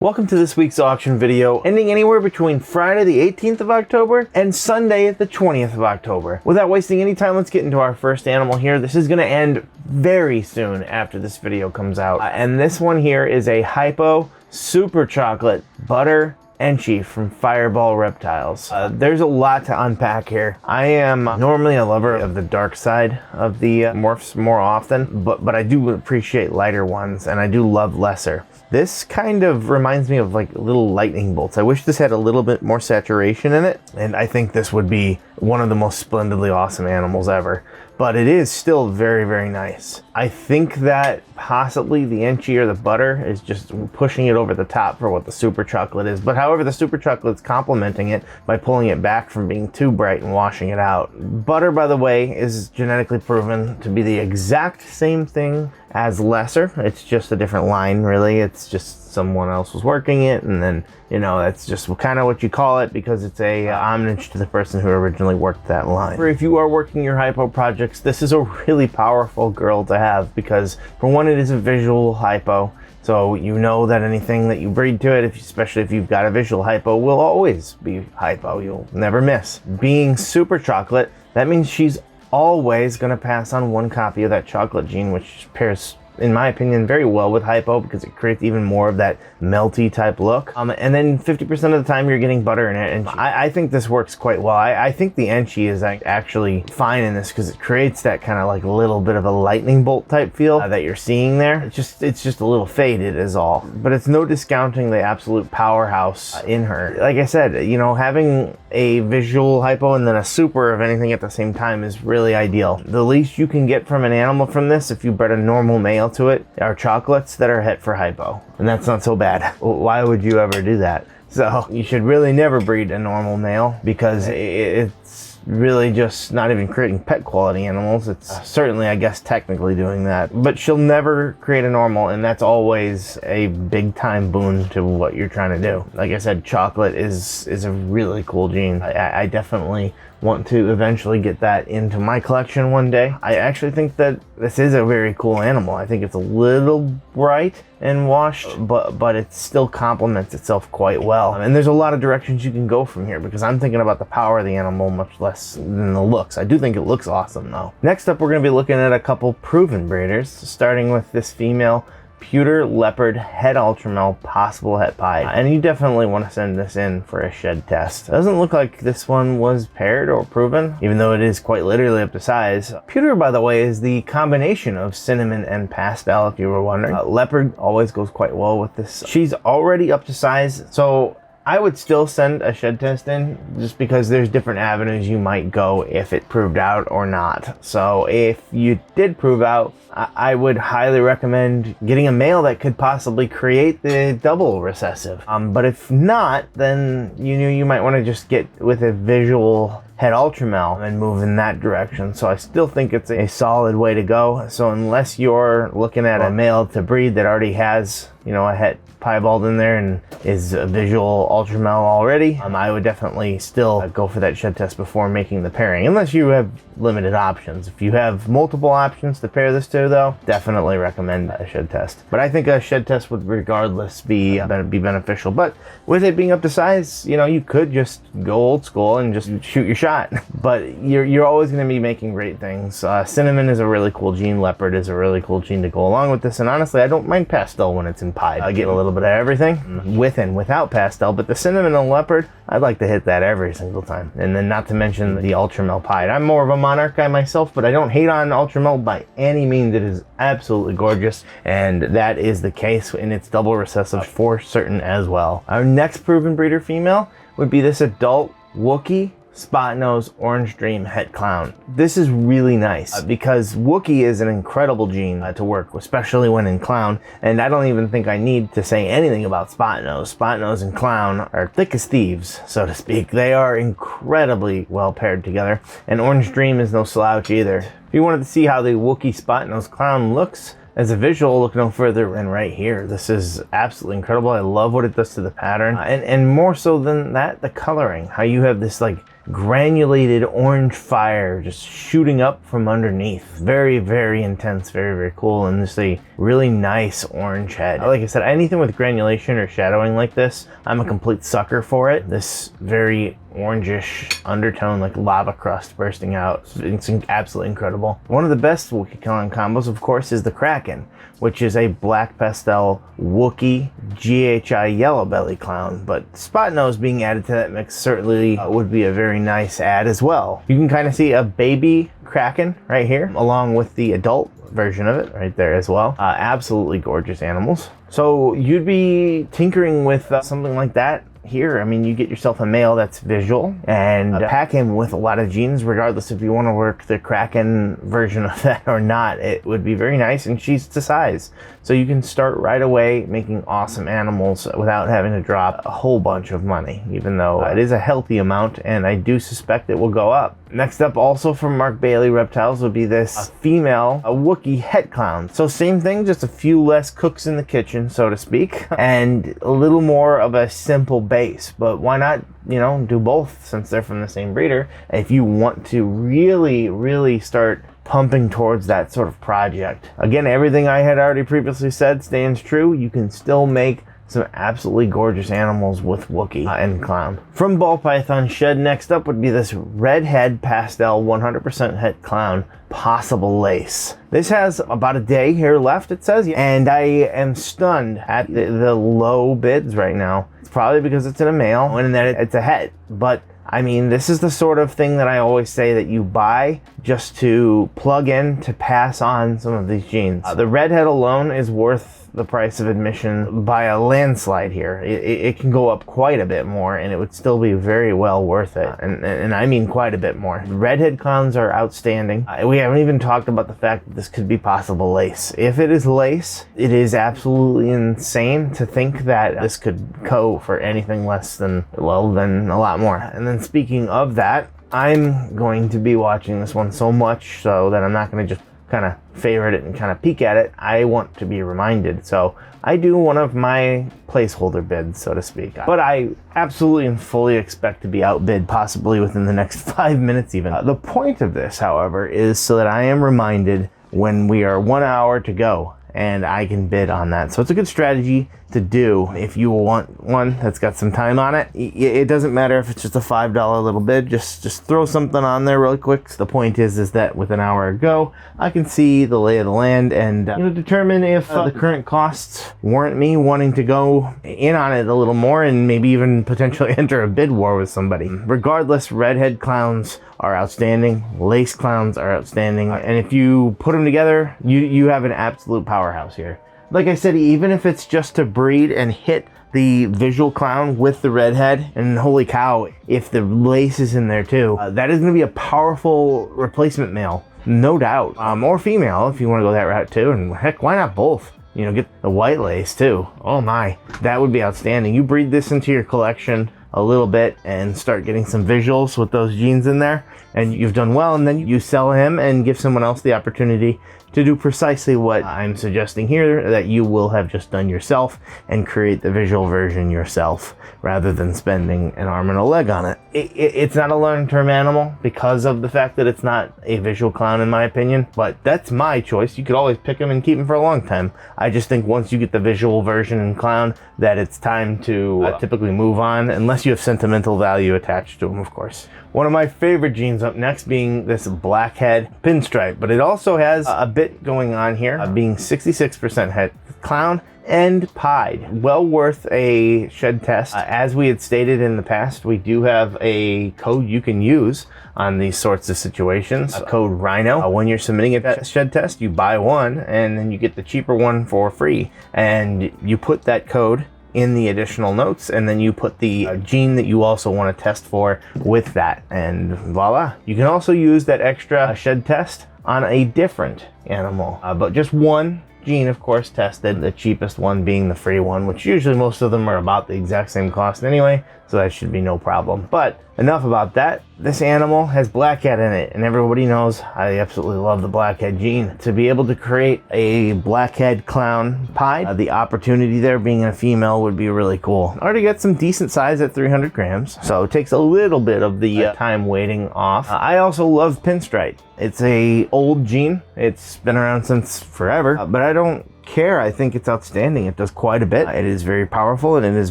Welcome to this week's auction video, ending anywhere between Friday the 18th of October and Sunday the 20th of October. Without wasting any time, let's get into our first animal here. This is going to end very soon after this video comes out. And this one here is a Hypo Super Chocolate Butter Enchi from Fireball Reptiles. There's a lot to unpack here. I am normally a lover of the dark side of the morphs more often, but I do appreciate lighter ones, and I do love lesser. This kind of reminds me of like little lightning bolts. I wish this had a little bit more saturation in it, and I think this would be one of the most splendidly awesome animals ever. But it is still very, very nice. I think that possibly the Enchi or the butter is just pushing it over the top for what the super chocolate is. But however, the super chocolate's complementing it by pulling it back from being too bright and washing it out. Butter, by the way, is genetically proven to be the exact same thing as lesser. It's just a different line, really. It's just someone else was working it, and then, you know, that's just kind of what you call it because it's a homage to the person who originally worked that line. If you are working your hypo projects, this is a really powerful girl to have because, for one, it is a visual hypo. So you know that anything that you breed to it, especially if you've got a visual hypo, will always be hypo. You'll never miss. Being super chocolate, that means she's always going to pass on one copy of that chocolate gene, which pairs, in my opinion, very well with hypo because it creates even more of that melty type look. And then 50% of the time you're getting butter in it. And I think this works quite well. I think the Enchi is actually fine in this because it creates that kind of like little bit of a lightning bolt type feel that you're seeing there. It's just a little faded is all. But it's no discounting the absolute powerhouse in her. Like I said, you know, having a visual hypo and then a super of anything at the same time is really ideal. The least you can get from an animal from this, if you bred a normal male to it, are chocolates that are het for hypo, and that's not so bad. Why would you ever do that? So you should really never breed a normal male because it's really just not even creating pet quality animals. It's certainly, I guess, technically doing that, but she'll never create a normal, and that's always a big time boon to what you're trying to do. Like I said, chocolate is a really cool gene. I definitely want to eventually get that into my collection one day. I actually think that this is a very cool animal. I think it's a little bright and washed, but it still complements itself quite well. And there's a lot of directions you can go from here because I'm thinking about the power of the animal much less than the looks. I do think it looks awesome though. Next up, we're going to be looking at a couple proven breeders, starting with this female Pewter Leopard Het Ultramel Possible Het Pied. And you definitely want to send this in for a shed test. It doesn't look like this one was paired or proven, even though it is quite literally up to size. Pewter, by the way, is the combination of cinnamon and pastel, if you were wondering. Leopard always goes quite well with this. She's already up to size, so I would still send a shed test in just because there's different avenues you might go if it proved out or not. So if you did prove out, I would highly recommend getting a male that could possibly create the double recessive. But if not, then you might want to just get with a visual Het Ultramel and move in that direction. So I still think it's a solid way to go. So unless you're looking at a male to breed that already has, you know, a het piebald in there and is a visual Ultramel already, I would definitely still go for that shed test before making the pairing, unless you have limited options. If you have multiple options to pair this to, though, definitely recommend a shed test. But I think a shed test would regardless be beneficial. But with it being up to size, you know, you could just go old school and just shoot your shot. But you're always going to be making great things. Cinnamon is a really cool gene. Leopard is a really cool gene to go along with this. And honestly, I don't mind pastel when it's in pied. I get a little bit of everything with and without pastel, but the cinnamon and leopard, I'd like to hit that every single time. And then not to mention the Ultramel pied. I'm more of a monarch guy myself, but I don't hate on Ultramel by any means. It is absolutely gorgeous, and that is the case in its double recessive for certain as well. Our next proven breeder female would be this adult Wookie Spotnose Orange Dream Het Clown. This is really nice because Wookie is an incredible gene to work with, especially when in clown, and I don't even think I need to say anything about Spotnose. Spotnose and clown are thick as thieves, so to speak. They are incredibly well paired together, and Orange Dream is no slouch either. If you wanted to see how the Wookie Spotnose Clown looks as a visual, look no further than right here. This is absolutely incredible. I love what it does to the pattern, and more so than that, the coloring. How you have this like granulated orange fire just shooting up from underneath. Very, very intense, very, very cool, and just a really nice orange head. Like I said, anything with granulation or shadowing like this, I'm a complete sucker for it. This very orangish undertone, like lava crust bursting out. It's absolutely incredible. One of the best Wookie Clown combos, of course, is the Kraken, which is a black pastel Wookie GHI yellow belly clown, but Spotnose being added to that mix certainly would be a very nice add as well. You can kind of see a baby Kraken right here, along with the adult version of it right there as well. Absolutely gorgeous animals. So you'd be tinkering with something like that here. I mean, you get yourself a male that's visual and pack him with a lot of genes, regardless if you want to work the Kraken version of that or not. It would be very nice, and she's to size. So you can start right away making awesome animals without having to drop a whole bunch of money, even though it is a healthy amount, and I do suspect it will go up. Next up, also from Mark Bailey Reptiles, would be this female Wookie Het Clown. So same thing, just a few less cooks in the kitchen, so to speak, and a little more of a simple base. But why not, you know, do both since they're from the same breeder? If you want to really, really start pumping towards that sort of project. Again, everything I had already previously said stands true. You can still make some absolutely gorgeous animals with Wookie and Clown. From Ball Python Shed, next up would be this Redhead Pastel 100% Het Clown Possible Lace. This has about a day here left, it says, and I am stunned at the low bids right now. It's probably because it's in a male and that it's a het, but I mean, this is the sort of thing that I always say that you buy just to plug in to pass on some of these genes. The Redhead alone is worth the price of admission by a landslide here. It can go up quite a bit more, and it would still be very well worth it. And I mean quite a bit more. Redhead clowns are outstanding. We haven't even talked about the fact that this could be possible lace. If it is lace, it is absolutely insane to think that this could go for anything less than, well, than a lot more. And then speaking of that, I'm going to be watching this one so much so that I'm not going to just kind of favorite it and kind of peek at it. I want to be reminded, so I do one of my placeholder bids, so to speak. But I absolutely and fully expect to be outbid, possibly within the next 5 minutes even. The point of this, however, is so that I am reminded when we are 1 hour to go and I can bid on that. So it's a good strategy to do if you want one that's got some time on it. It doesn't matter if it's just a $5 little bid, just throw something on there really quick. So the point is that with an hour to go, I can see the lay of the land and determine if the current costs warrant me wanting to go in on it a little more and maybe even potentially enter a bid war with somebody. Regardless, Redhead clowns are outstanding, lace clowns are outstanding, and if you put them together, you have an absolute powerhouse here. Like I said, even if it's just to breed and hit the visual clown with the redhead, and holy cow, if the lace is in there too, that is going to be a powerful replacement male, no doubt. Or female, if you want to go that route too, and heck, why not both? You know, get the white lace too. Oh my, that would be outstanding. You breed this into your collection a little bit and start getting some visuals with those genes in there, and you've done well, and then you sell him and give someone else the opportunity to do precisely what I'm suggesting here, that you will have just done yourself, and create the visual version yourself rather than spending an arm and a leg on it. It's not a long-term animal because of the fact that it's not a visual clown in my opinion, but that's my choice. You could always pick him and keep him for a long time. I just think once you get the visual version in clown that it's time to typically move on, unless you have sentimental value attached to him, of course. One of my favorite genes up next being this Blackhead pinstripe, but it also has a bit going on here, being 66% Het Clown and pied. Well worth a shed test. As we had stated in the past, we do have a code you can use on these sorts of situations, code Rhino. When you're submitting a shed test, you buy one and then you get the cheaper one for free, and you put that code in the additional notes, and then you put the gene that you also want to test for with that, and voila. You can also use that extra shed test on a different animal, but just one gene, of course, tested, the cheapest one being the free one, which usually most of them are about the exact same cost anyway, so that should be no problem. But enough about that. This animal has Blackhead in it, and everybody knows I absolutely love the Blackhead gene. To be able to create a Blackhead Clown pied, the opportunity there being a female would be really cool. I already got some decent size at 300 grams, so it takes a little bit of the time waiting off. I also love Pinstripe. It's a old gene. It's been around since forever, but I don't care. I think it's outstanding. It does quite a bit. It is very powerful and it is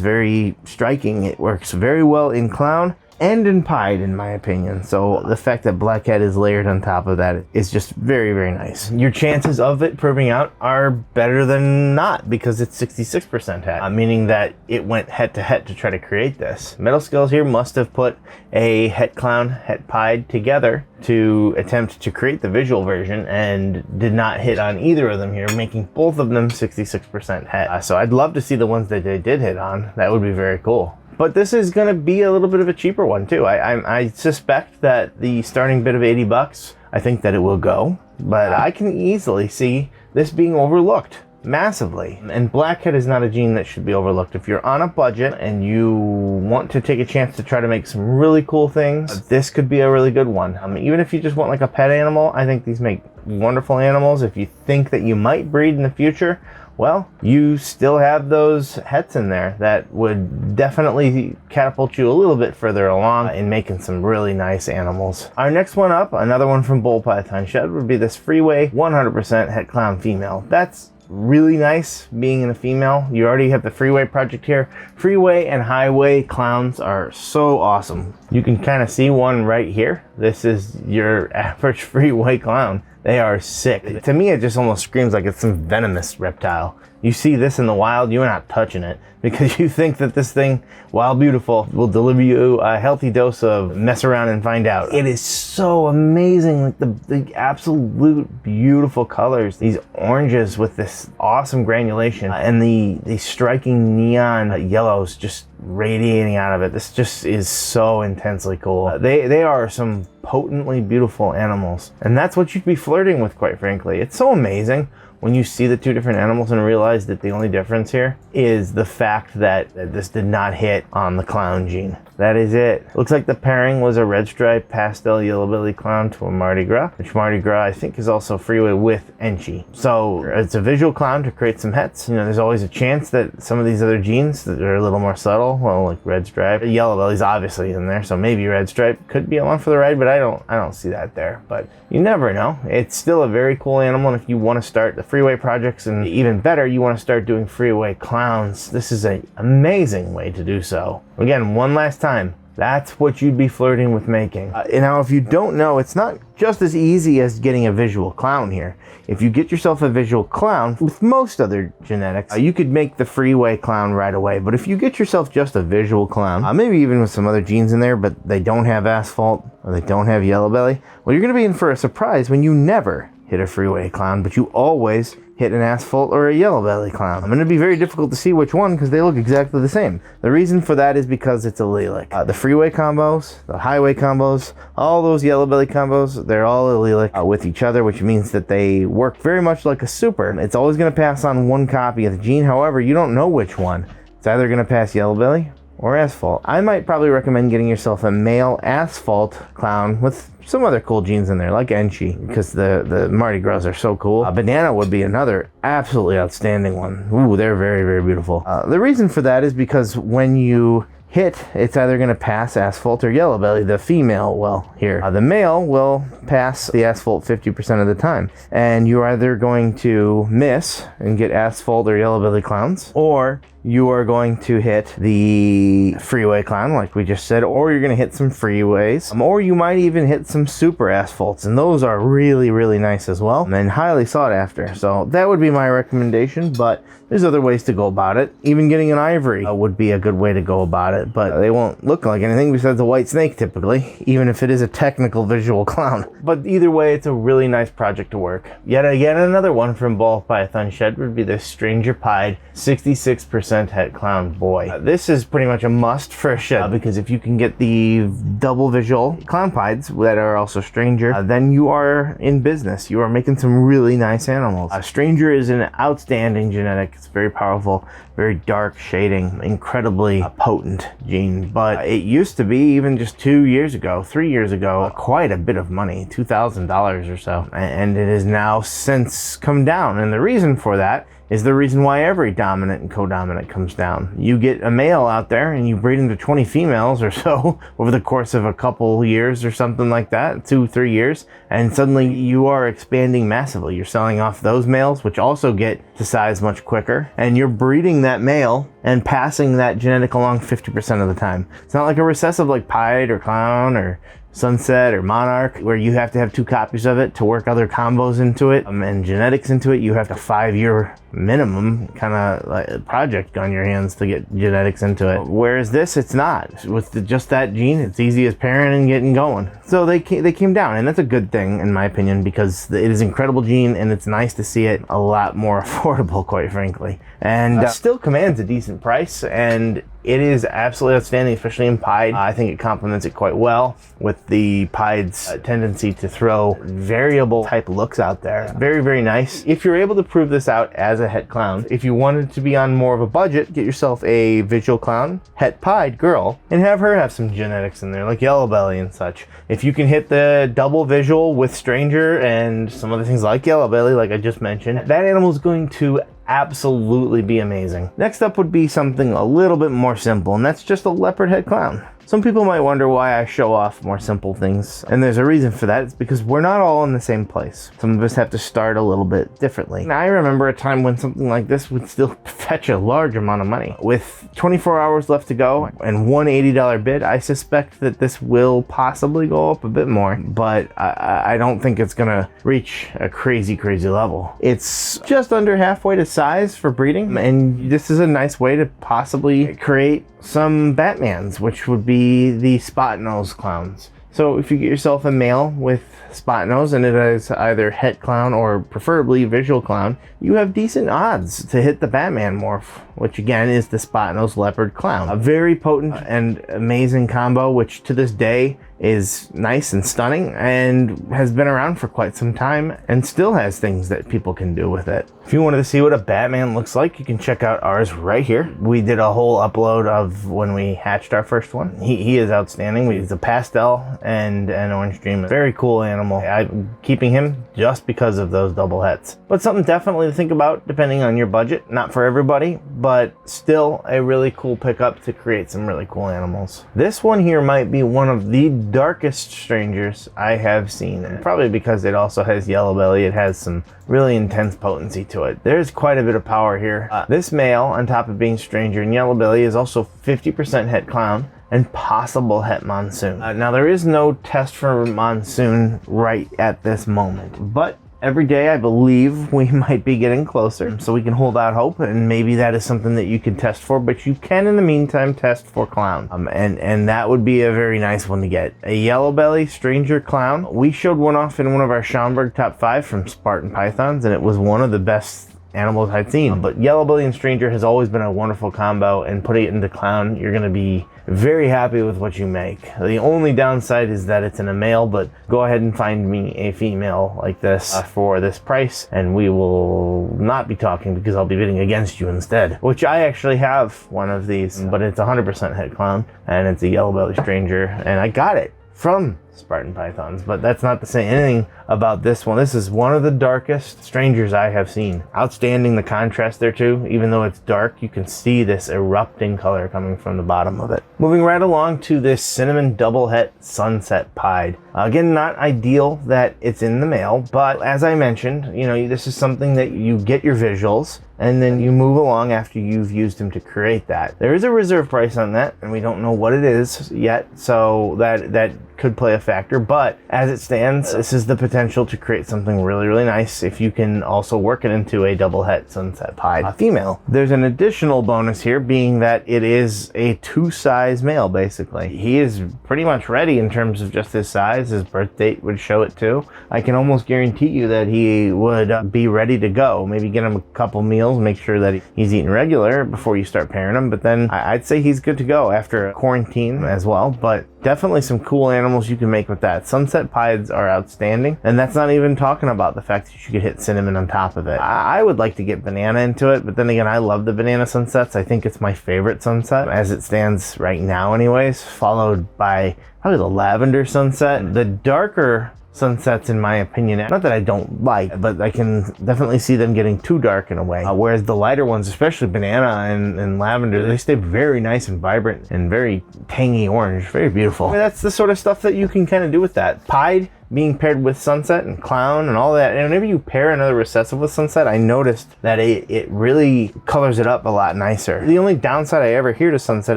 very striking. It works very well in Clown and in pied, in my opinion. So the fact that Blackhead is layered on top of that is just very, very nice. Your chances of it proving out are better than not, because it's 66% het, meaning that it went head to head to try to create this. Metal Skills here must have put a Het Clown, Het pied together to attempt to create the visual version, and did not hit on either of them here, making both of them 66% het. So I'd love to see the ones that they did hit on. That would be very cool. But this is going to be a little bit of a cheaper one too. I suspect that the starting bid of 80 bucks, I think that it will go, but I can easily see this being overlooked massively. And Blackhead is not a gene that should be overlooked. If you're on a budget and you want to take a chance to try to make some really cool things, this could be a really good one. Even if you just want like a pet animal, I think these make wonderful animals. If you think that you might breed in the future, well, you still have those hets in there that would definitely catapult you a little bit further along in making some really nice animals. Our next one up, another one from Bull Python Shed, would be this Freeway 100% Het Clown female. That's really nice being in a female. You already have the Freeway project here. Freeway and Highway Clowns are so awesome. You can kind of see one right here. This is your average Freeway Clown. They are sick. To me, it just almost screams like it's some venomous reptile. You see this in the wild, you're not touching it, because you think that this thing, while beautiful, will deliver you a healthy dose of mess around and find out. It is so amazing, like the absolute beautiful colors. These oranges with this awesome granulation, and the striking neon yellows just radiating out of it. This just is so intensely cool. They are some potently beautiful animals, and that's what you'd be flirting with, quite frankly. It's so amazing when you see the two different animals and realize that the only difference here is the fact that this did not hit on the clown gene. That is it. Looks like the pairing was a red stripe pastel yellow belly clown to a Mardi Gras, which Mardi Gras I think is also Freeway with Enchi. So it's a visual clown to create some hets. You know, there's always a chance that some of these other genes that are a little more subtle, well, like red stripe, yellow belly's obviously in there, so maybe red stripe could be on for the ride, but I don't see that there. But you never know. It's still a very cool animal, and if you want to start the Freeway projects, and even better, you want to start doing Freeway Clowns, this is an amazing way to do so. Again, one last time, that's what you'd be flirting with making. Now, if you don't know, it's not just as easy as getting a visual clown here. If you get yourself a visual clown, with most other genetics, you could make the Freeway Clown right away. But if you get yourself just a visual clown, maybe even with some other genes in there, but they don't have asphalt, or they don't have yellow belly, well, you're going to be in for a surprise when you never hit a Freeway Clown, but you always hit an asphalt or a yellow belly clown. Going to be very difficult to see which one, because they look exactly the same. The reason for that is because it's allelic. The Freeway combos, the Highway combos, all those yellow belly combos, they're all allelic with each other, which means that they work very much like a super. It's always going to pass on one copy of the gene. However, you don't know which one. It's either going to pass yellow belly or asphalt. I might probably recommend getting yourself a male asphalt clown with some other cool genes in there, like Enchi, because the Mardi Gras are so cool. Banana would be another absolutely outstanding one. Ooh, they're very, very beautiful. The reason for that is because when you hit, it's either going to pass asphalt or yellow belly. The female will here. The male will pass the asphalt 50% of the time. And you're either going to miss and get asphalt or yellow belly clowns, or you are going to hit the Freeway Clown, like we just said, or you're going to hit some freeways, or you might even hit some super asphalts, and those are really, really nice as well, and highly sought after. So that would be my recommendation, but there's other ways to go about it. Even getting an ivory would be a good way to go about it, but they won't look like anything besides a white snake typically, even if it is a technical visual clown. But either way, it's a really nice project to work. Yet again, another one from Ball Python Shed would be the Stranger Pied 66% 100% Het Clown boy. This is pretty much a must for a shed, because if you can get the double visual clown pieds that are also Stranger, then you are in business. You are making some really nice animals. Stranger is an outstanding genetic. It's very powerful, very dark shading, incredibly potent gene, but it used to be, even just 2 years ago, 3 years ago, quite a bit of money, $2,000 or so, and it has now since come down. And the reason for that is the reason why every dominant and co-dominant comes down. You get a male out there and you breed into 20 females or so over the course of a couple years or something like that, 2-3 years, and suddenly you are expanding massively. You're selling off those males, which also get to size much quicker, and you're breeding that male and passing that genetic along 50% of the time. It's not like a recessive like Pied or Clown or Sunset or Monarch, where you have to have 2 copies of it to work other combos into it and genetics into it. You have a 5-year minimum kind of like project on your hands to get genetics into it. Whereas this, it's not. With just that gene, it's easy as pairing and getting going. So they came down, and that's a good thing in my opinion, because it is an incredible gene and it's nice to see it a lot more affordable, quite frankly. And still commands a decent price, and it is absolutely outstanding, especially in Pied. I think it complements it quite well with the Pied's tendency to throw variable type looks out there. Very, very nice. If you're able to prove this out as a Het Clown, if you wanted to be on more of a budget, get yourself a visual clown, Het Pied girl, and have her have some genetics in there, like Yellow Belly and such. If you can hit the double visual with Stranger and some other things like Yellow Belly, like I just mentioned, that animal is going to absolutely be amazing. Next up would be something a little bit more simple, and that's just a Leopard Het Clown. Some people might wonder why I show off more simple things, and there's a reason for that. It's because we're not all in the same place. Some of us have to start a little bit differently. Now, I remember a time when something like this would still fetch a large amount of money. With 24 hours left to go and one $80 bid, I suspect that this will possibly go up a bit more, but I don't think it's gonna reach a crazy, crazy level. It's just under halfway to size for breeding, and this is a nice way to possibly create some Batmans, which would be the Spotnose clowns. So if you get yourself a male with Spotnose and it is either Het Clown or preferably Visual Clown, you have decent odds to hit the Batman morph, which again is the Spotnose Leopard Clown. A very potent and amazing combo, which to this day is nice and stunning and has been around for quite some time and still has things that people can do with it. If you wanted to see what a Batman looks like, you can check out ours right here. We did a whole upload of when we hatched our first one. He is outstanding. He's a pastel and an orange dream. Very cool animal. I'm keeping him just because of those double hets. But something definitely to think about depending on your budget. Not for everybody, but still a really cool pickup to create some really cool animals. This one here might be one of the darkest Strangers I have seen, and probably because it also has Yellow Belly. It has some really intense potency to it. There's quite a bit of power here. This male, on top of being Stranger and Yellow Belly, is also 50% Het Clown and possible Het Monsoon. Now there is no test for Monsoon right at this moment, but every day I believe we might be getting closer, so we can hold out hope, and maybe that is something that you can test for, but you can in the meantime test for Clown, and that would be a very nice one to get. A Yellow Belly Stranger Clown. We showed one off in one of our Schaumburg top 5 from Spartan Pythons, and it was one of the best animals I'd seen. But Yellow Belly and Stranger has always been a wonderful combo, and putting it into Clown, you're going to be very happy with what you make. The only downside is that it's in a male, but go ahead and find me a female like this for this price, and we will not be talking because I'll be bidding against you instead. Which I actually have one of these, but it's 100% Het Clown, and it's a Yellow Belly Stranger, and I got it from Spartan Pythons, but that's not to say anything about this one. This is one of the darkest Strangers I have seen. Outstanding, the contrast there too. Even though it's dark, you can see this erupting color coming from the bottom of it. Moving right along to this Cinnamon Double Het Sunset Pied. Again, not ideal that it's in the male, but as I mentioned, you know, this is something that you get your visuals and then you move along after you've used them to create that. There is a reserve price on that, and we don't know what it is yet, so that could play a factor, but as it stands, this is the potential to create something really, really nice if you can also work it into a double het sunset pied female. There's an additional bonus here being that it is a 2-size male, basically. He is pretty much ready in terms of just his size. His birth date would show it too. I can almost guarantee you that he would be ready to go. Maybe get him a couple meals, make sure that he's eating regular before you start pairing him, but then I'd say he's good to go after quarantine as well. But definitely some cool animals you can make with that. Sunset pieds are outstanding, and that's not even talking about the fact that you could hit cinnamon on top of it. I would like to get banana into it, but then again, I love the banana sunsets. I think it's my favorite sunset as it stands right now anyways, followed by probably the lavender sunset. The darker sunsets, in my opinion, not that I don't like, but I can definitely see them getting too dark in a way, whereas the lighter ones, especially banana and lavender, they stay very nice and vibrant and very tangy orange, very beautiful. I mean, that's the sort of stuff that you can kind of do with that. Pied being paired with sunset and clown and all that, and whenever you pair another recessive with sunset, I noticed that it really colors it up a lot nicer. The only downside I ever hear to sunset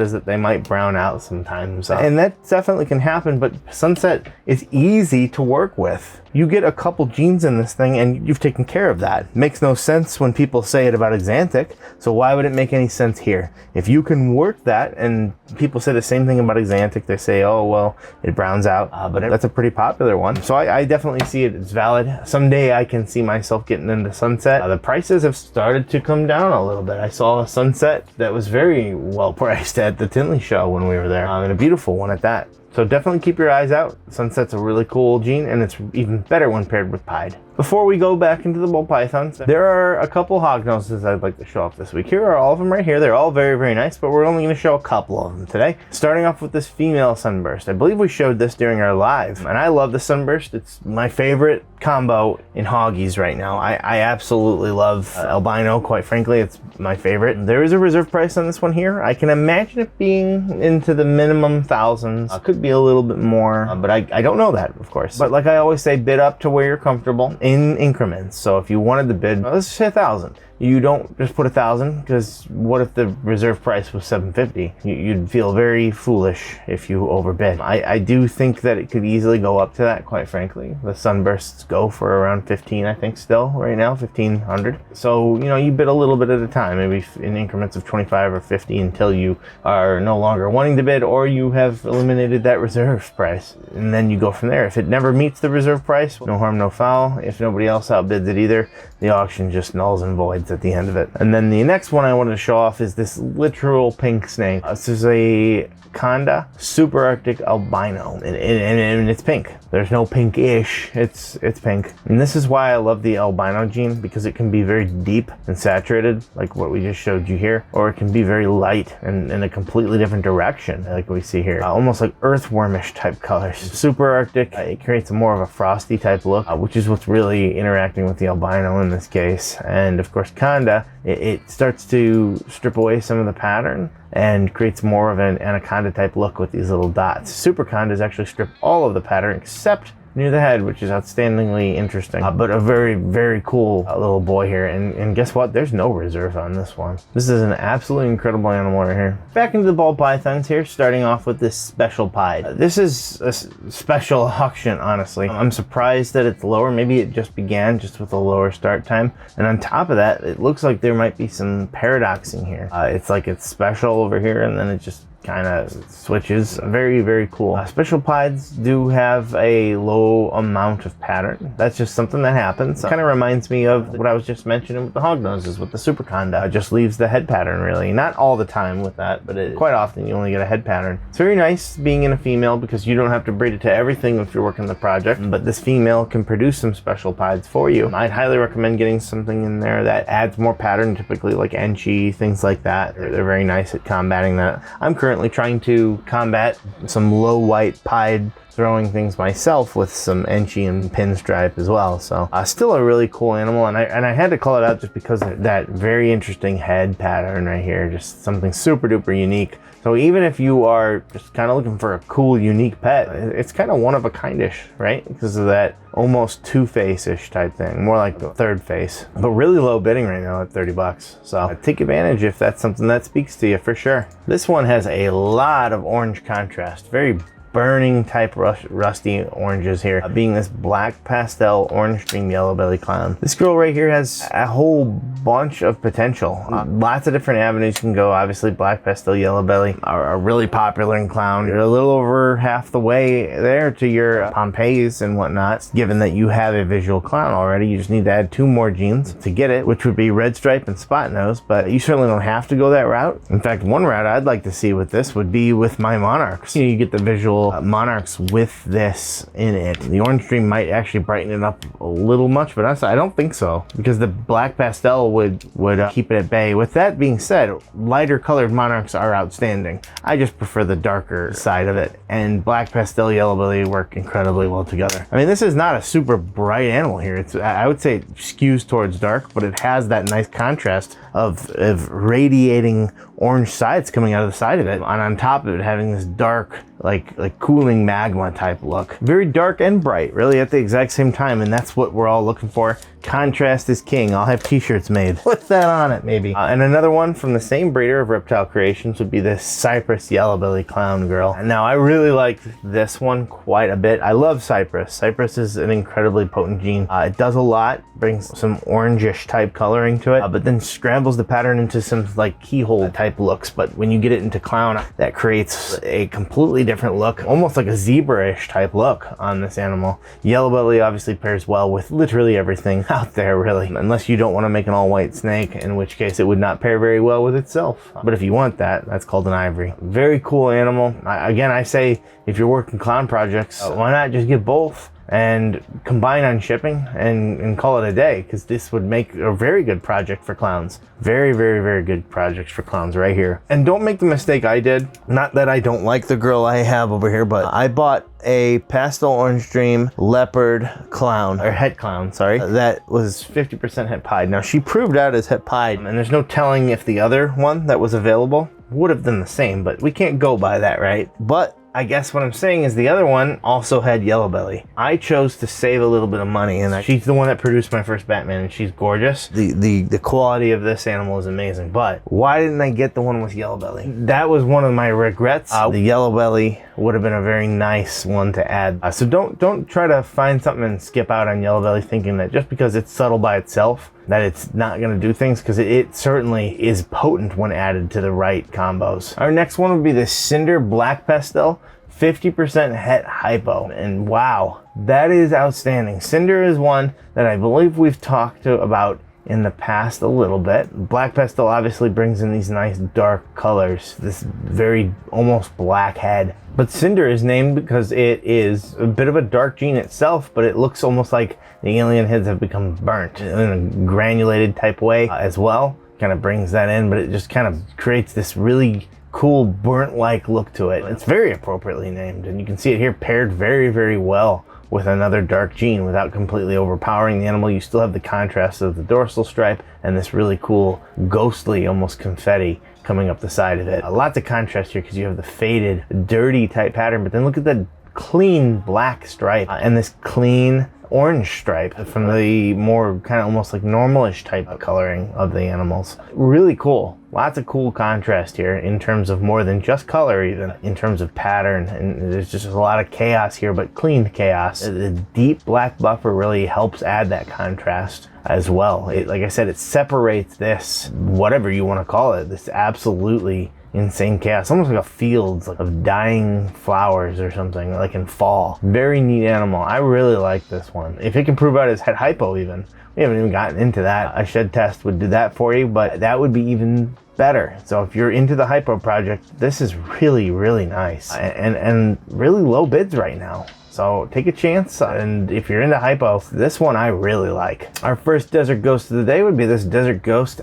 is that they might brown out sometimes, and that definitely can happen, but sunset is easy to work with. You get a couple genes in this thing and you've taken care of that. It makes no sense when people say it about Xanthic, so why would it make any sense here? If you can work that, and people say the same thing about Xanthic, they say, oh, well, it browns out, but that's a pretty popular one. So I definitely see it as valid. Someday I can see myself getting into sunset. The prices have started to come down a little bit. I saw a sunset that was very well priced at the Tinley show when we were there, and a beautiful one at that. So definitely keep your eyes out. Sunset's a really cool gene, and it's even better when paired with pied. Before we go back into the ball pythons, there are a couple hognoses I'd like to show off this week. Here are all of them right here. They're all very, very nice, but we're only going to show a couple of them today. Starting off with this female sunburst. I believe we showed this during our live, and I love the sunburst. It's my favorite combo in hoggies right now. I absolutely love albino, quite frankly. It's my favorite. There is a reserve price on this one here. I can imagine it being into the minimum thousands. Could be a little bit more, but I don't know that, of course. But like I always say, bid up to where you're comfortable in increments. So if you wanted to bid, let's say 1,000. You don't just put 1,000, because what if the reserve price was 750? You'd feel very foolish if you overbid. I do think that it could easily go up to that, quite frankly. The sunbursts go for around 15, I think, still right now, 1,500. So, you know, you bid a little bit at a time, maybe in increments of 25 or 50 until you are no longer wanting to bid, or you have eliminated that reserve price. And then you go from there. If it never meets the reserve price, no harm, no foul. If nobody else outbids it either, the auction just nulls and voids at the end of it. And then the next one I wanted to show off is this literal pink snake. This is a Conda Super Arctic Albino, and it's pink. There's no pinkish, it's pink. And this is why I love the albino gene, because it can be very deep and saturated, like what we just showed you here, or it can be very light and in a completely different direction, like we see here. Almost like earthwormish type colors. Super Arctic, it creates more of a frosty type look, which is what's really interacting with the albino in this case. And of course, Conda, it starts to strip away some of the pattern and creates more of an anaconda type look with these little dots. Super Condas actually strip all of the pattern except near the head, which is outstandingly interesting, but a very, very cool little boy here. And guess what? There's no reserve on this one. This is an absolutely incredible animal right here. Back into the ball pythons here, starting off with this special pied. This is a special auction, honestly. I'm surprised that it's lower. Maybe it just began just with a lower start time. And on top of that, it looks like there might be some paradoxing here. It's like it's special over here, and then it just kind of switches. Very, very cool. Special pieds do have a low amount of pattern. That's just something that happens. Kind of reminds me of what I was just mentioning with the hognoses, with the Super Conda. It just leaves the head pattern, really. Not all the time with that, but quite often you only get a head pattern. It's very nice being in a female because you don't have to breed it to everything if you're working the project, but this female can produce some special pieds for you. I'd highly recommend getting something in there that adds more pattern, typically like Enchi, things like that. They're very nice at combating that. I'm currently trying to combat some low white pied throwing things myself with some Enchi and pinstripe as well. So still a really cool animal, and I had to call it out just because of that very interesting head pattern right here. Just something super duper unique. So even if you are just kind of looking for a cool, unique pet, it's kind of one of a kind-ish, right? Because of that almost two-face-ish type thing, more like the third face. But really low bidding right now at 30 bucks. So take advantage if that's something that speaks to you, for sure. This one has a lot of orange contrast, very burning type rusty oranges here, being this black pastel orange dream yellow belly clown. This girl right here has a whole bunch of potential. Lots of different avenues you can go. Obviously black pastel yellow belly are really popular in clown. You're a little over half the way there to your Pompeiis and whatnot, given that you have a visual clown already. You just need to add 2 more genes to get it, which would be red stripe and spot nose, but you certainly don't have to go that route. In fact, one route I'd like to see with this would be with my monarchs. You get the visual monarchs with this in it. The orange dream might actually brighten it up a little much, but honestly, I don't think so, because the black pastel would keep it at bay. With that being said, lighter colored monarchs are outstanding. I just prefer the darker side of it, and black pastel yellow belly work incredibly well together. I mean, this is not a super bright animal here. I would say it skews towards dark, but it has that nice contrast of radiating orange sides coming out of the side of it, and on top of it having this dark, like cooling magma type look. Very dark and bright, really at the exact same time, and that's what we're all looking for. Contrast is king. I'll have t-shirts made with that on it, maybe. And another one from the same breeder of Reptile Creations would be this Cypress Yellow Belly Clown girl. And now I really like this one quite a bit. I love Cypress. Cypress is an incredibly potent gene. It does a lot, brings some orangish type coloring to it, but then scrambles the pattern into some like keyhole type looks. But when you get it into clown, that creates a completely different look, almost like a zebra-ish type look on this animal. Yellow belly obviously pairs well with literally everything out there, really, unless you don't want to make an all-white snake, in which case it would not pair very well with itself. But if you want that, that's called an ivory. Very cool animal. Again, I say if you're working clown projects, why not just get both and combine on shipping and call it a day, because this would make a very good project for clowns. Very, very, very good projects for clowns right here. And don't make the mistake I did. Not that I don't like the girl I have over here, but I bought a pastel orange dream leopard clown, or het clown, sorry, that was 50% het pied. Now she proved out as het pied, and there's no telling if the other one that was available would have done the same, but we can't go by that, right? But I guess what I'm saying is the other one also had yellow belly. I chose to save a little bit of money, and she's the one that produced my first Batman, and she's gorgeous. The quality of this animal is amazing, but why didn't I get the one with yellow belly? That was one of my regrets. The yellow belly would have been a very nice one to add. So don't try to find something and skip out on yellow belly thinking that just because it's subtle by itself that it's not going to do things, because it certainly is potent when added to the right combos. Our next one would be the Cinder Black Pastel 50% Het Hypo, and wow, that is outstanding. Cinder is one that I believe we've talked about in the past a little bit. Black Pastel obviously brings in these nice dark colors, this very almost black head. But Cinder is named because it is a bit of a dark gene itself, but it looks almost like the alien heads have become burnt in a granulated type way as well. Kind of brings that in, but it just kind of creates this really cool burnt-like look to it. It's very appropriately named, and you can see it here paired very, very well with another dark gene without completely overpowering the animal. You still have the contrast of the dorsal stripe and this really cool ghostly, almost confetti coming up the side of it. Lots of contrast here because you have the faded, dirty type pattern, but then look at the clean black stripe and this clean orange stripe from the more kind of almost like normalish type of coloring of the animals. Really cool. Lots of cool contrast here in terms of more than just color, even in terms of pattern, and there's just a lot of chaos here, but clean chaos. The deep black buffer really helps add that contrast as well. Like I said, it separates this, whatever you want to call it, this absolutely insane chaos, almost like a field of dying flowers or something, like in fall. Very neat animal. I really like this one. If it can prove out as het hypo even, we haven't even gotten into that. A shed test would do that for you, but that would be even better. So if you're into the hypo project, this is really, really nice and really low bids right now. So take a chance, and if you're into hypo, this one I really like. Our first desert ghost of the day would be this desert ghost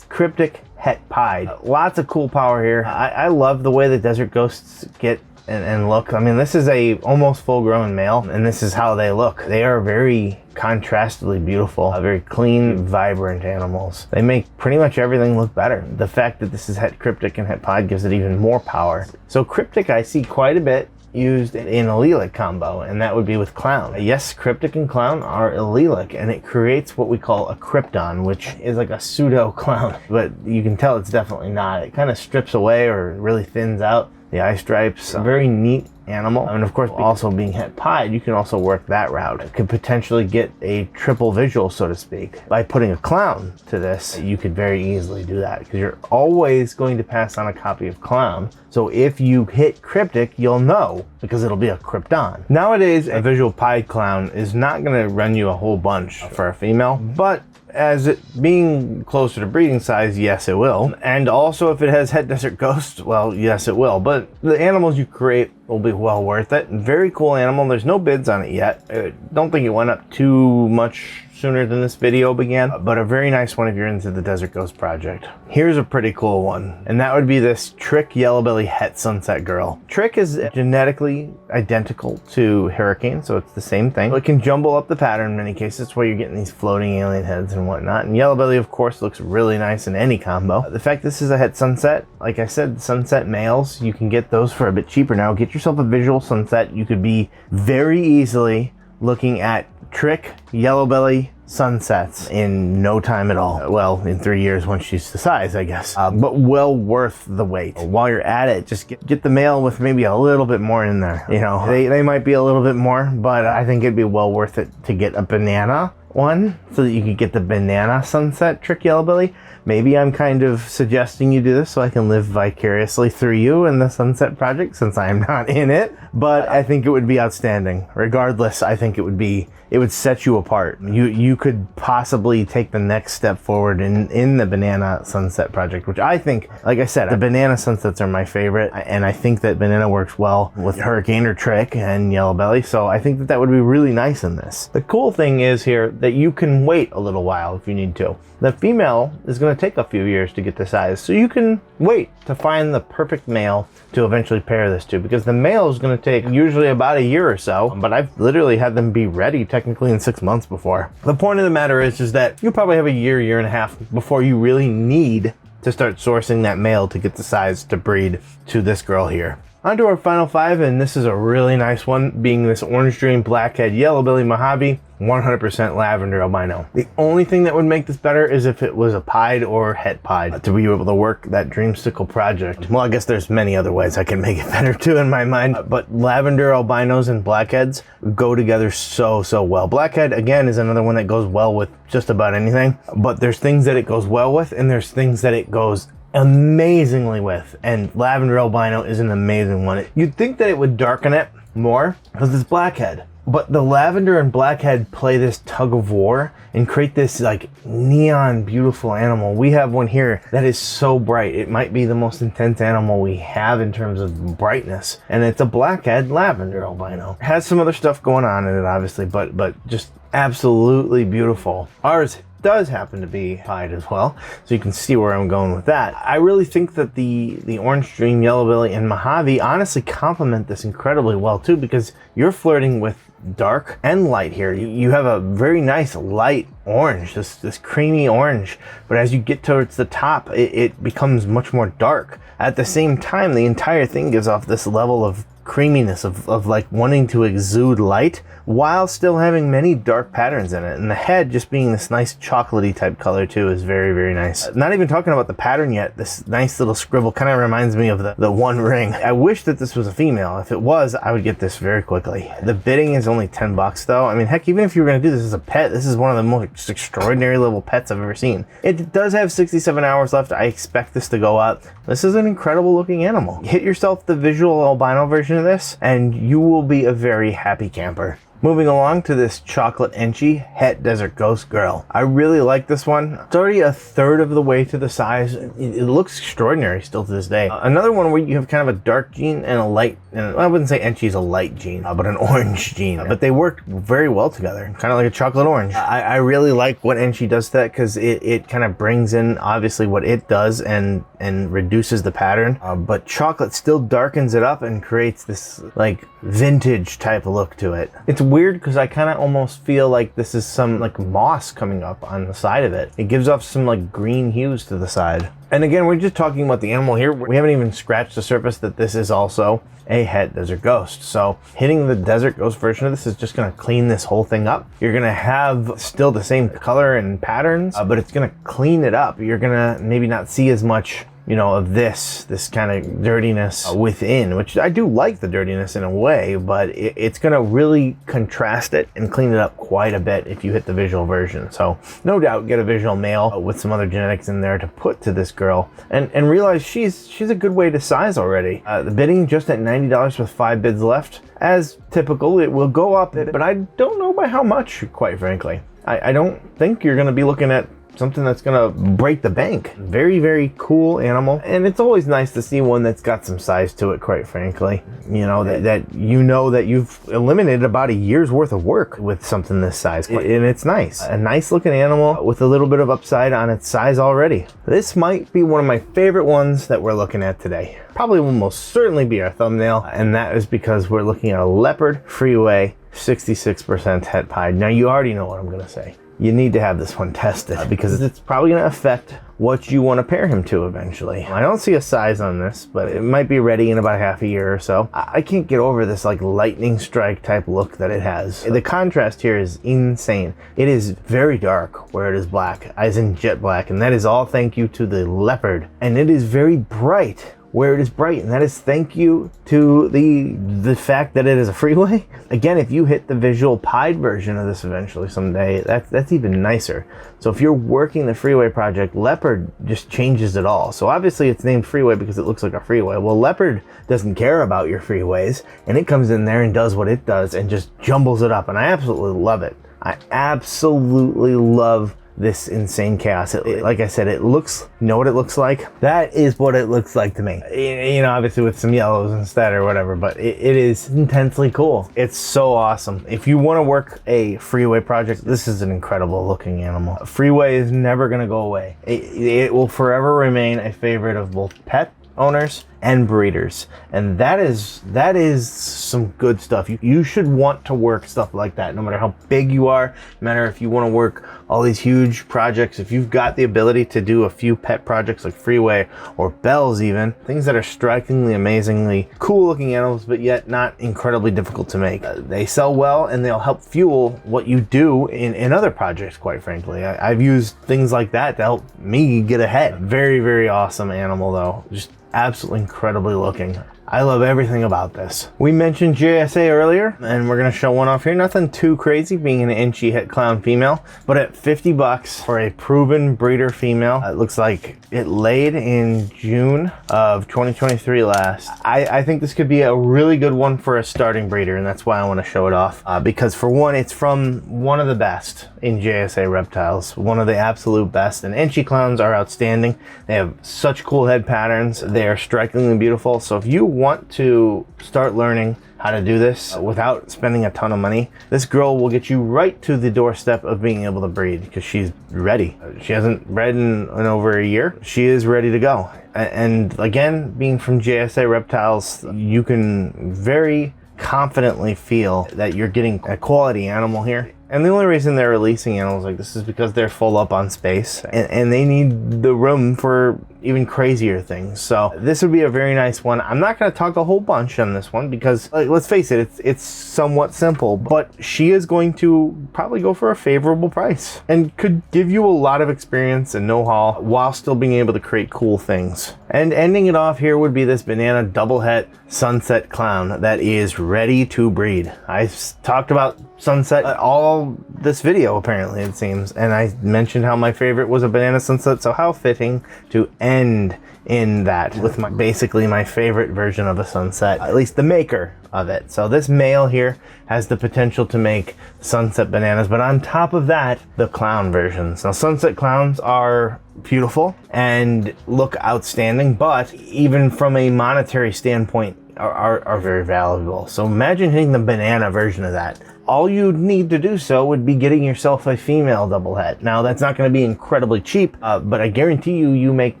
Cryptic Het pied. Lots of cool power here. I love the way the desert ghosts get and look. I mean, this is a almost full-grown male, and this is how they look. They are very contrastedly beautiful, very clean, vibrant animals. They make pretty much everything look better. The fact that this is Het Cryptic and Het pied gives it even more power. So Cryptic I see quite a bit used in allelic combo, and that would be with clown. Yes, Cryptic and clown are allelic, and it creates what we call a krypton, which is like a pseudo clown, but you can tell it's definitely not. It kind of strips away or really thins out the eye stripes. A very neat animal. And of course, also being het pied, you can also work that route. It could potentially get a triple visual, so to speak. By putting a clown to this, you could very easily do that because you're always going to pass on a copy of clown. So if you hit Cryptic, you'll know because it'll be a Krypton. Nowadays, a visual pied clown is not going to run you a whole bunch for a female, but as it being closer to breeding size, yes it will. And also if it has Het Desert Ghost, well, yes it will. But the animals you create will be well worth it. Very cool animal. There's no bids on it yet. I don't think it went up too much sooner than this video began, but a very nice one if you're into the Desert Ghost project. Here's a pretty cool one, and that would be this Trick Yellow Belly Het Sunset girl. Trick is genetically identical to Hurricane, so it's the same thing. It can jumble up the pattern in many cases. That's why you're getting these floating alien heads and whatnot. And Yellow Belly, of course, looks really nice in any combo. The fact this is a Het Sunset, like I said, Sunset males, you can get those for a bit cheaper now. Get yourself a visual Sunset. You could be very easily looking at Trick Yellow Belly Sunsets in no time at all. Well, in 3 years once she's the size, I guess. But well worth the wait. While you're at it, just get the male with maybe a little bit more in there. You know, they might be a little bit more, but I think it'd be well worth it to get a banana one so that you could get the banana Sunset Trick Yellow Belly. Maybe I'm kind of suggesting you do this so I can live vicariously through you in the Sunset project since I am not in it, but I think it would be outstanding. Regardless, I think it would set you apart. You could possibly take the next step forward in the Banana Sunset project, which I think, like I said, the Banana Sunsets are my favorite, and I think that Banana works well with Hurricane or Trick and Yellow Belly, so I think that would be really nice in this. The cool thing is here that you can wait a little while if you need to. The female is going to take a few years to get to size, so you can wait to find the perfect male to eventually pair this to, because the male is going to take usually about a year or so, but I've literally had them be ready technically in 6 months before. The point of the matter is that you probably have a year and a half before you really need to start sourcing that male to get the size to breed to this girl here. On to our final 5, and this is a really nice one, being this Orange Dream Blackhead Yellow Belly Mojave 100% Lavender Albino. The only thing that would make this better is if it was a pied or het pied to be able to work that Dreamsicle project. Well, I guess there's many other ways I can make it better too in my mind, but Lavender Albinos and Blackheads go together so well. Blackhead, again, is another one that goes well with just about anything, but there's things that it goes well with and there's things that it goes amazingly with, and Lavender Albino is an amazing one. You'd think that it would darken it more because it's Blackhead, but the Lavender and Blackhead play this tug of war and create this like neon beautiful animal. We have one here that is so bright. It might be the most intense animal we have in terms of brightness, and it's a Blackhead Lavender Albino. It has some other stuff going on in it obviously, but just absolutely beautiful. Ours does happen to be pied as well, so you can see where I'm going with that. I really think that the Orange Dream, Yellow Belly, and Mojave honestly complement this incredibly well too, because you're flirting with dark and light here. You have a very nice light orange, this creamy orange, but as you get towards the top, it becomes much more dark. At the same time, the entire thing gives off this level of creaminess of like wanting to exude light while still having many dark patterns in it, and the head just being this nice chocolatey type color too is very nice. Not even talking about the pattern yet, this nice little scribble kind of reminds me of the One Ring. I wish that this was a female. If it was, I would get this very quickly. The bidding is only $10 though. I mean, heck, even if you were going to do this as a pet, this is one of the most extraordinary level pets I've ever seen. It does have 67 hours left. I expect this to go up. This is an incredible looking animal. Hit yourself the visual albino version of this and you will be a very happy camper. Moving along to this chocolate Enchi Het Desert Ghost girl. I really like this one. It's already a third of the way to the size. It looks extraordinary still to this day. Another one where you have kind of a dark gene and a light, and I wouldn't say Enchi is a light gene, but an orange gene. But they work very well together, kind of like a chocolate orange. I really like what Enchi does to that because it kind of brings in obviously what it does and reduces the pattern. But chocolate still darkens it up and creates this like vintage type of look to it. It's weird because I kind of almost feel like this is some like moss coming up on the side of it. It gives off some like green hues to the side. And again, we're just talking about the animal here. We haven't even scratched the surface that this is also a Het Desert Ghost. So hitting the Desert Ghost version of this is just going to clean this whole thing up. You're going to have still the same color and patterns, but it's going to clean it up. You're going to maybe not see as much you know, of this kind of dirtiness within, which I do like the dirtiness in a way, but it's going to really contrast it and clean it up quite a bit if you hit the visual version. So no doubt get a visual male with some other genetics in there to put to this girl, and realize she's a good way to size already. The bidding just at $90 with 5 bids left. As typical, it will go up, but I don't know by how much, quite frankly. I don't think you're going to be looking at something that's gonna break the bank. Very, very cool animal, and it's always nice to see one that's got some size to it, quite frankly. You know, that you know that you've eliminated about a year's worth of work with something this size, and it's nice. A nice looking animal with a little bit of upside on its size already. This might be one of my favorite ones that we're looking at today. Probably will most certainly be our thumbnail, and that is because we're looking at a Leopard Freeway 66% het pied. Now you already know what I'm gonna say. You need to have this one tested because it's probably going to affect what you want to pair him to eventually. I don't see a size on this, but it might be ready in about half a year or so. I can't get over this like lightning strike type look that it has. The contrast here is insane. It is very dark where it is black, as in jet black, and that is all thank you to the Leopard. And it is very bright where it is bright, and that is thank you to the fact that it is a freeway. Again, if you hit the visual pied version of this eventually someday, that's even nicer. So if you're working the freeway project, Leopard just changes it all. So obviously it's named freeway because it looks like a freeway. Well, Leopard doesn't care about your freeways, and it comes in there and does what it does and just jumbles it up, and I absolutely love it. I absolutely love this insane chaos. Like I said, it looks, you know what it looks like? That is what it looks like to me. You know, obviously with some yellows instead or whatever, but it is intensely cool. It's so awesome. If you want to work a freeway project, this is an incredible looking animal. Freeway is never going to go away. It will forever remain a favorite of both pet owners and breeders, and that is some good stuff. You should want to work stuff like that, no matter how big you are, no matter if you want to work all these huge projects. If you've got the ability to do a few pet projects like Freeway or Bells, even things that are strikingly amazingly cool looking animals but yet not incredibly difficult to make, they sell well and they'll help fuel what you do in other projects, quite frankly. I've used things like that to help me get ahead. Very, very awesome animal though, just absolutely incredibly looking. I love everything about this. We mentioned JSA earlier, and we're gonna show one off here. Nothing too crazy, being an Enchi Het Clown female, but at $50 for a proven breeder female. It looks like it laid in June of 2023 last. I think this could be a really good one for a starting breeder, and that's why I want to show it off. Because for one, it's from one of the best in JSA reptiles, one of the absolute best, and Enchi Clowns are outstanding. They have such cool head patterns. They are strikingly beautiful. So if you want to start learning how to do this without spending a ton of money, this girl will get you right to the doorstep of being able to breed, because she's ready. She hasn't bred in over a year. She is ready to go. And again, being from JSA Reptiles, you can very confidently feel that you're getting a quality animal here. And the only reason they're releasing animals like this is because they're full up on space, and they need the room for even crazier things. So this would be a very nice one. I'm not going to talk a whole bunch on this one because, like, let's face it, it's somewhat simple, but she is going to probably go for a favorable price and could give you a lot of experience and know-how while still being able to create cool things. And ending it off here would be this banana double het Sunset Clown that is ready to breed. I've talked about Sunset all this video, apparently, it seems, and I mentioned how my favorite was a banana sunset, so how fitting to end in that with basically my favorite version of a sunset, at least the maker of it. So this male here has the potential to make sunset bananas, but on top of that, the clown versions. Now, sunset clowns are beautiful and look outstanding, but even from a monetary standpoint are very valuable. So imagine hitting the banana version of that. All you'd need to do so would be getting yourself a female double het. Now, that's not going to be incredibly cheap, but I guarantee you make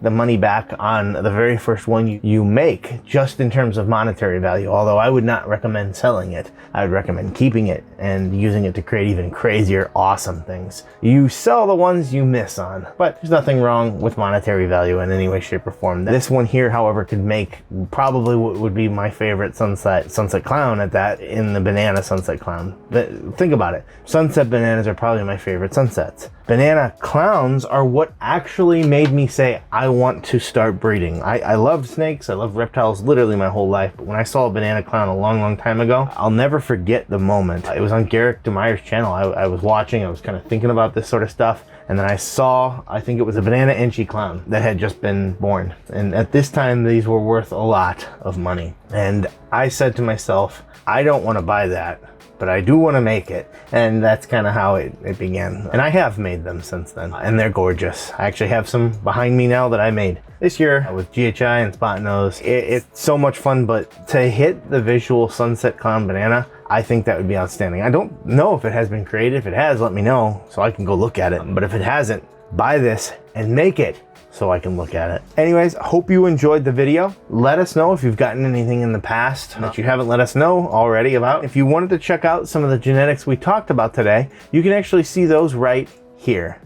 the money back on the very first one you make, just in terms of monetary value. Although I would not recommend selling it. I would recommend keeping it and using it to create even crazier, awesome things. You sell the ones you miss on, but there's nothing wrong with monetary value in any way, shape, or form. This one here, however, could make probably what would be my favorite sunset clown at that, in the banana sunset clown. Think about it. Sunset bananas are probably my favorite sunsets. Banana clowns are what actually made me say I want to start breeding. I loved snakes, I loved reptiles literally my whole life, but when I saw a banana clown a long time ago, I'll never forget the moment. It was on Garrick DeMeyer's channel. I was watching, I was kind of thinking about this sort of stuff, and then I saw, I think it was a banana Enchi clown that had just been born. And at this time, these were worth a lot of money. And I said to myself, I don't want to buy that, but I do want to make it. And that's kind of how it began. And I have made them since then, and they're gorgeous. I actually have some behind me now that I made this year with GHI and Spotnose. It's so much fun, but to hit the visual sunset clown banana, I think that would be outstanding. I don't know if it has been created. If it has, let me know so I can go look at it. But if it hasn't, buy this and make it so I can look at it. Anyways, hope you enjoyed the video. Let us know if you've gotten anything in the past that you haven't let us know already about. If you wanted to check out some of the genetics we talked about today, you can actually see those right here.